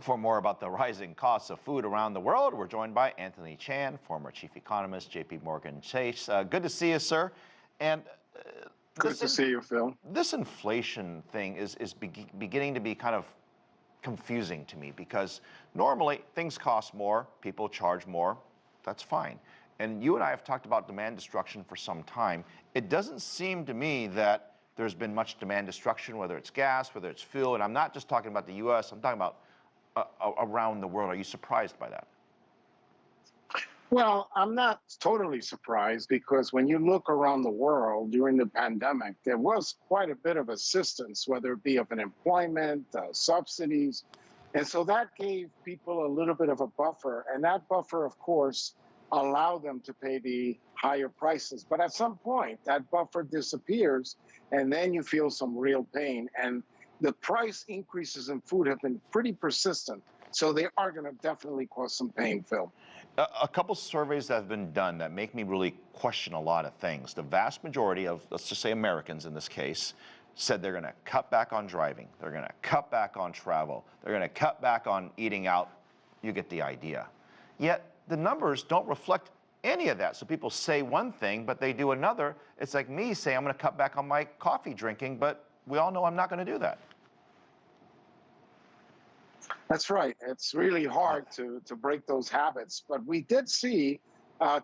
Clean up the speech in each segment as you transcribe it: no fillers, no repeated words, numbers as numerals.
For more about the rising costs of food around the world, we're joined by Anthony Chan, former chief economist, J.P. Morgan Chase. Good to see you, sir. And good to see you, Phil. This inflation thing is beginning to be kind of confusing to me because normally things cost more, people charge more, that's fine. And you and I have talked about demand destruction for some time. It doesn't seem to me that there's been much demand destruction, whether it's gas, whether it's fuel, and I'm not just talking about the U.S., I'm talking about around the world. Are you surprised by that? Well, I'm not totally surprised because when you look around the world during the pandemic, there was quite a bit of assistance, whether it be of unemployment, subsidies. And so that gave people a little bit of a buffer. And that buffer, of course, allowed them to pay the higher prices. But at some point, that buffer disappears, and then you feel some real pain. And the price increases in food have been pretty persistent. So they are going to definitely cause some pain, Phil. A couple surveys that have been done that make me really question a lot of things. The vast majority of, let's just say Americans in this case, said they're going to cut back on driving. They're going to cut back on travel. They're going to cut back on eating out. You get the idea. Yet the numbers don't reflect any of that. So people say one thing, but they do another. It's like me saying I'm going to cut back on my coffee drinking, but we all know I'm not going to do that. That's right. It's really hard to break those habits. But we did see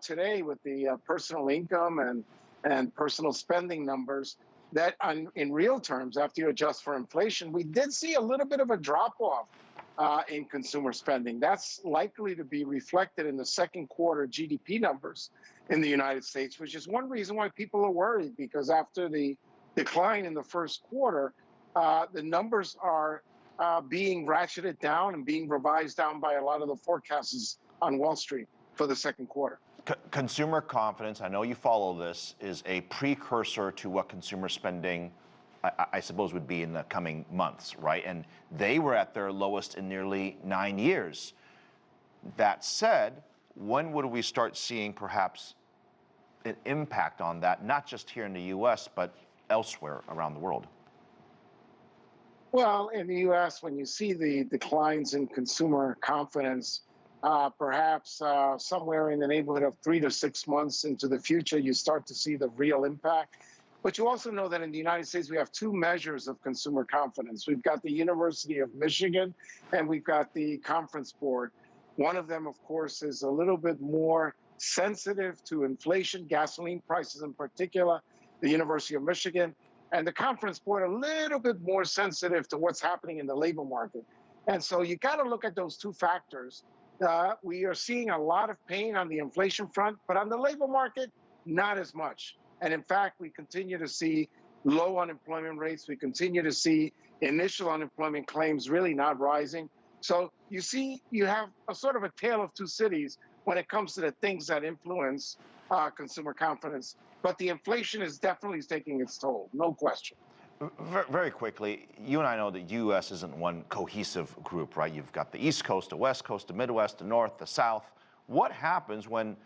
today with the personal income and personal spending numbers that in real terms, after you adjust for inflation, we did see a little bit of a drop-off in consumer spending. That's likely to be reflected in the second quarter GDP numbers in the United States, which is one reason why people are worried, because after the decline in the first quarter, the numbers are being ratcheted down and being revised down by a lot of the forecasts on Wall Street for the second quarter. Consumer confidence, I know you follow this, is a precursor to what consumer spending, I suppose, would be in the coming months, right? And they were at their lowest in nearly 9 years. That said, when would we start seeing perhaps an impact on that, not just here in the U.S., but elsewhere around the world? Well, in the U.S., when you see the declines in consumer confidence, perhaps somewhere in the neighborhood of 3 to 6 months into the future, you start to see the real impact. But you also know that in the United States, we have two measures of consumer confidence. We've got the University of Michigan, and we've got the Conference Board. One of them, of course, is a little bit more sensitive to inflation, gasoline prices in particular, the University of Michigan. And the Conference Board a little bit more sensitive to what's happening in the labor market. And so you got to look at those two factors. We are seeing a lot of pain on the inflation front, but on the labor market, not as much. And in fact, we continue to see low unemployment rates. We continue to see initial unemployment claims really not rising. So you see, you have a sort of a tale of two cities when it comes to the things that influence consumer confidence. But the inflation is definitely taking its toll, no question. Very quickly, you and I know that U.S. isn't one cohesive group, right? You've got the East Coast, the West Coast, the Midwest, the North, the South. What happens when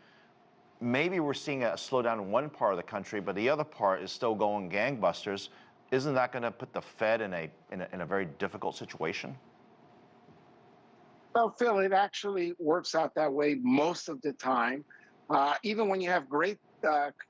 maybe we're seeing a slowdown in one part of the country, but the other part is still going gangbusters? Isn't that going to put the Fed in a very difficult situation? Well, Phil, it actually works out that way most of the time. Even when you have great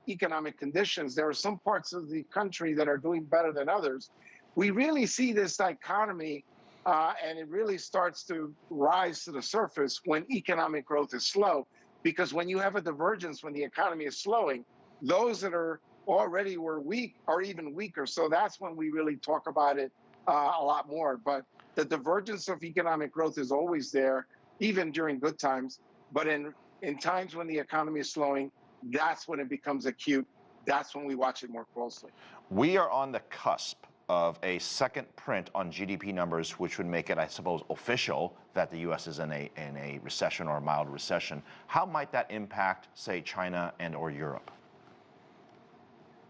economic conditions, there are some parts of the country that are doing better than others. We really see this dichotomy, and it really starts to rise to the surface when economic growth is slow. Because when you have a divergence, when the economy is slowing, those that are already were weak are even weaker. So that's when we really talk about it a lot more. But the divergence of economic growth is always there, even during good times. But in times when the economy is slowing, that's when it becomes acute. That's when we watch it more closely. We are on the cusp of a second print on GDP numbers, which would make it, I suppose, official that the U.S. is in a recession or a mild recession. How might that impact, say, China and or Europe?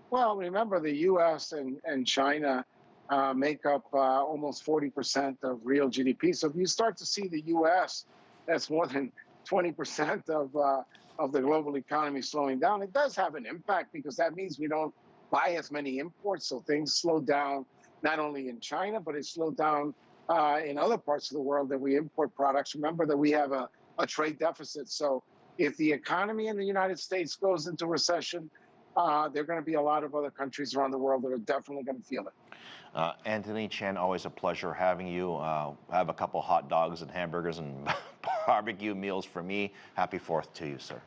Well, remember the U.S. and China make up almost 40% of real GDP. So if you start to see the U.S., that's more than 20% of the global economy slowing down, it does have an impact because that means we don't buy as many imports. So things slow down, not only in China, but it slowed down in other parts of the world that we import products. Remember that we have a trade deficit. So if the economy in the United States goes into recession, there are going to be a lot of other countries around the world that are definitely going to feel it. Anthony Chen, always a pleasure having you. Have a couple hot dogs and hamburgers and barbecue meals for me. Happy 4th to you, sir.